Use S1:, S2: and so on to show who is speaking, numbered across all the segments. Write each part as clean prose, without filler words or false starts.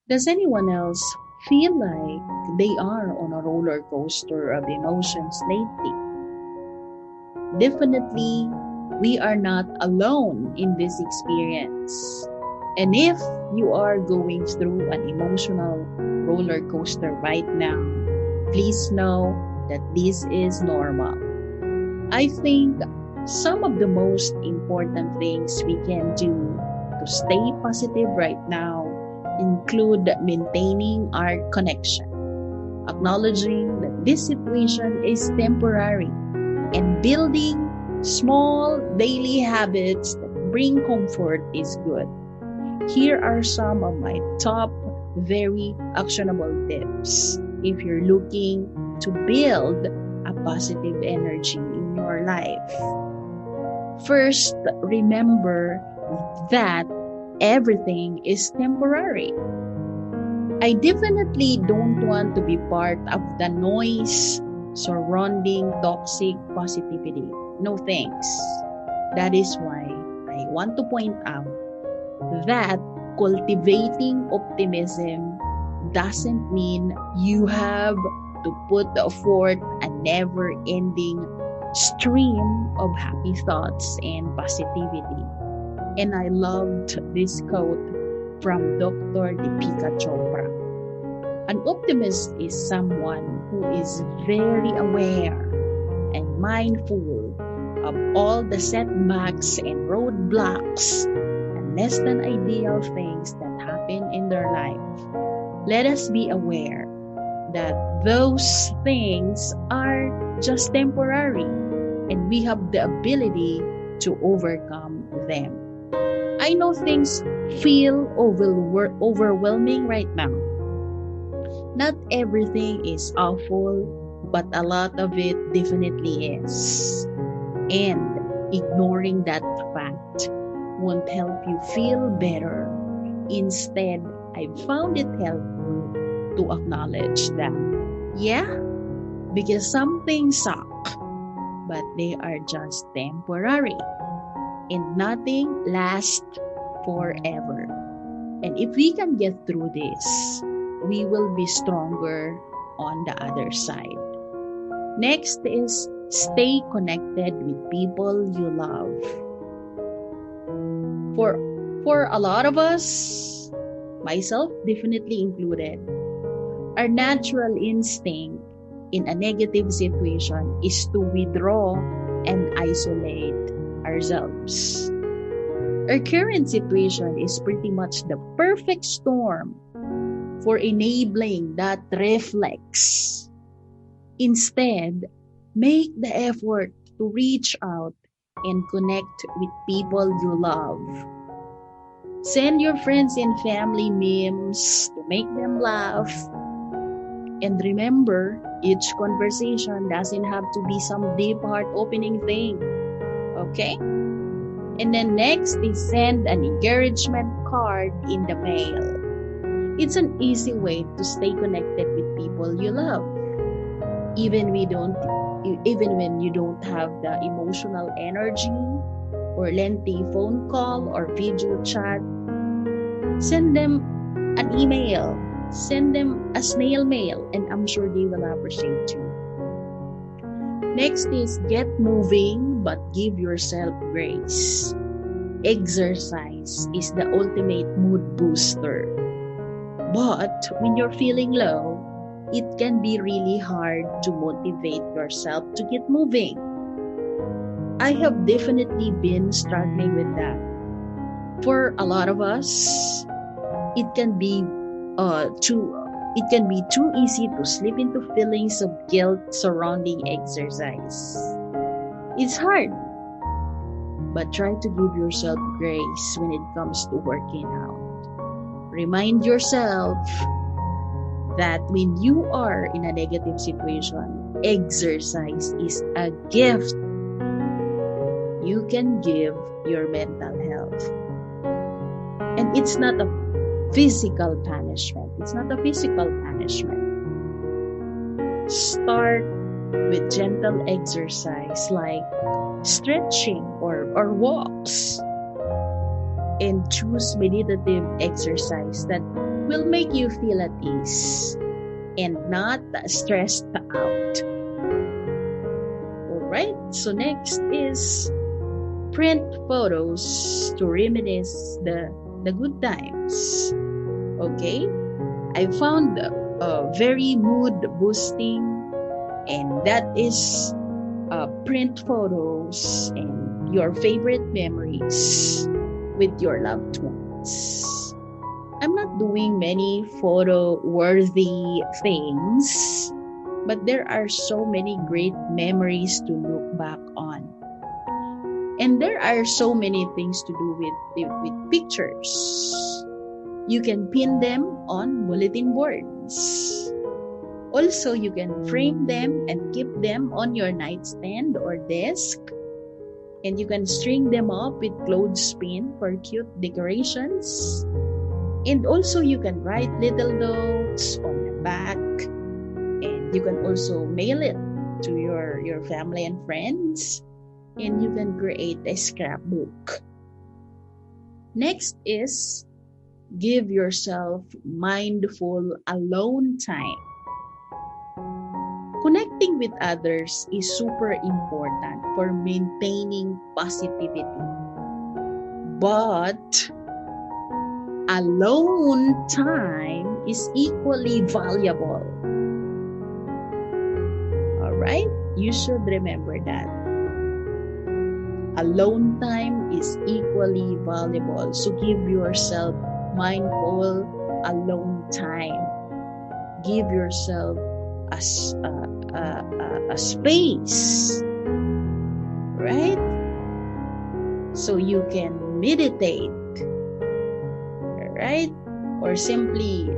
S1: Does anyone else feel like they are on a roller coaster of emotions lately? Definitely, we are not alone in this experience. And if you are going through an emotional roller coaster right now, please know that this is normal. I think some of the most important things we can do to stay positive right now include maintaining our connection, acknowledging that this situation is temporary, and building small daily habits that bring comfort is good. Here are some of my top very actionable tips if you're looking to build a positive energy in your life. First, remember that everything is temporary. I definitely don't want to be part of the noise surrounding toxic positivity. No thanks. That is why I want to point out that cultivating optimism doesn't mean you have to put forth a never ending stream of happy thoughts and positivity. And I loved this quote from Dr. Deepika Chopra. An optimist is someone who is very aware and mindful of all the setbacks and roadblocks and less than ideal things that happen in their life. Let us be aware that those things are just temporary and we have the ability to overcome them. I know things feel overwhelming right now. Not everything is awful, but a lot of it definitely is. And ignoring that fact won't help you feel better. Instead, I found it helpful to acknowledge that, yeah, because some things suck, but they are just temporary and nothing lasts forever. And if we can get through this, we will be stronger on the other side. Next is stay connected with people you love. For a lot of us, myself definitely included, our natural instinct in a negative situation is to withdraw and isolate ourselves. Our current situation is pretty much the perfect storm for enabling that reflex. Instead, make the effort to reach out and connect with people you love. Send your friends and family memes to make them laugh. And remember, each conversation doesn't have to be some deep heart-opening thing. Okay? And then next is send an encouragement card in the mail. It's an easy way to stay connected with people you love. Even when you don't have the emotional energy or lengthy phone call or video chat, send them an email, send them a snail mail, and I'm sure they will appreciate you. Next is get moving but give yourself grace. Exercise is the ultimate mood booster. But when you're feeling low, it can be really hard to motivate yourself to get moving. I have definitely been struggling with that. For a lot of us, it can be too easy to slip into feelings of guilt surrounding exercise. It's hard, but try to give yourself grace when it comes to working out. Remind yourself that when you are in a negative situation, exercise is a gift you can give your mental health. And it's not a physical punishment. It's not a physical punishment. Start with gentle exercise like stretching or walks. And choose meditative exercise that will make you feel at ease and not stressed out. Alright, so next is print photos to reminisce the good times. Okay, I found very mood boosting, and that is print photos and your favorite memories with your loved ones. I'm not doing many photo worthy things, but there are so many great memories to look back on. And there are so many things to do with pictures. You can pin them on bulletin boards. Also, you can frame them and keep them on your nightstand or desk. And you can string them up with clothespin for cute decorations. And also, you can write little notes on the back. And you can also mail it to your family and friends. And you can create a scrapbook. Next is give yourself mindful alone time. Connecting with others is super important for maintaining positivity. But alone time is equally valuable. Alright? You should remember that. Alone time is equally valuable. So give yourself mindful alone time. Give yourself a space, right? So you can meditate, right? Or simply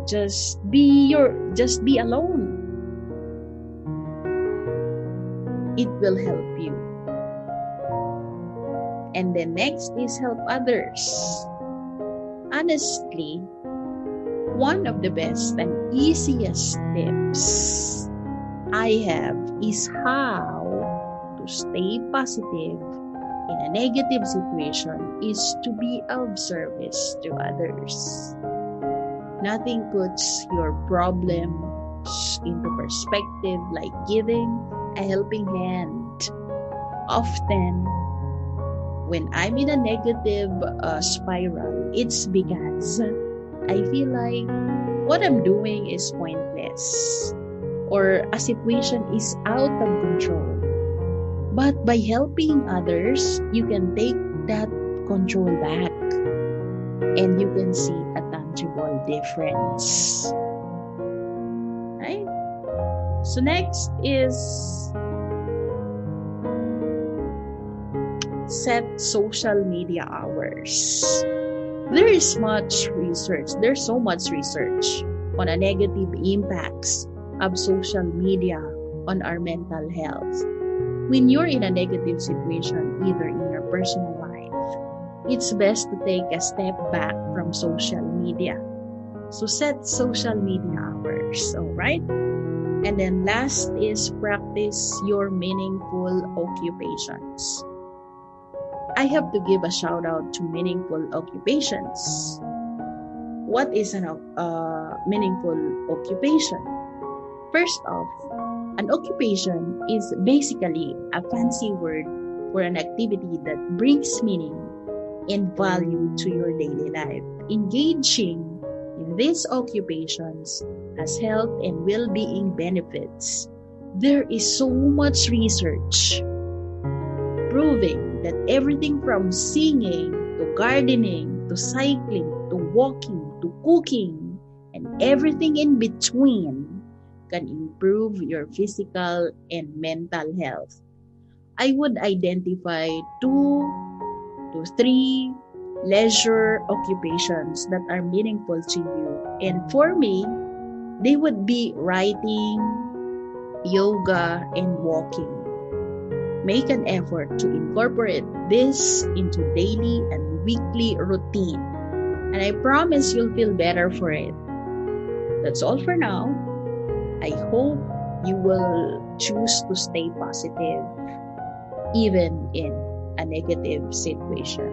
S1: just be alone. It will help you. And then next is help others. Honestly, one of the best and easiest tips I have is how to stay positive in a negative situation is to be of service to others. Nothing puts your problems into perspective like giving a helping hand. Often, when I'm in a negative spiral, it's because I feel like what I'm doing is pointless or a situation is out of control. But by helping others, you can take that control back and you can see a tangible difference. Right? So next is set social media hours. There's so much research on the negative impacts of social media on our mental health. When you're in a negative situation, either in your personal life, it's best to take a step back from social media. So set social media hours, alright? And then last is practice your meaningful occupations. I have to give a shout out to meaningful occupations. What is a meaningful occupation? First off, an occupation is basically a fancy word for an activity that brings meaning and value to your daily life. Engaging in these occupations has health and well-being benefits. There is so much research proving that everything from singing to gardening to cycling to walking to cooking and everything in between can improve your physical and mental health. I would identify 2 to 3 leisure occupations that are meaningful to you. And for me, they would be writing, yoga, and walking. Make an effort to incorporate this into daily and weekly routine. And I promise you'll feel better for it. That's all for now. I hope you will choose to stay positive even in a negative situation.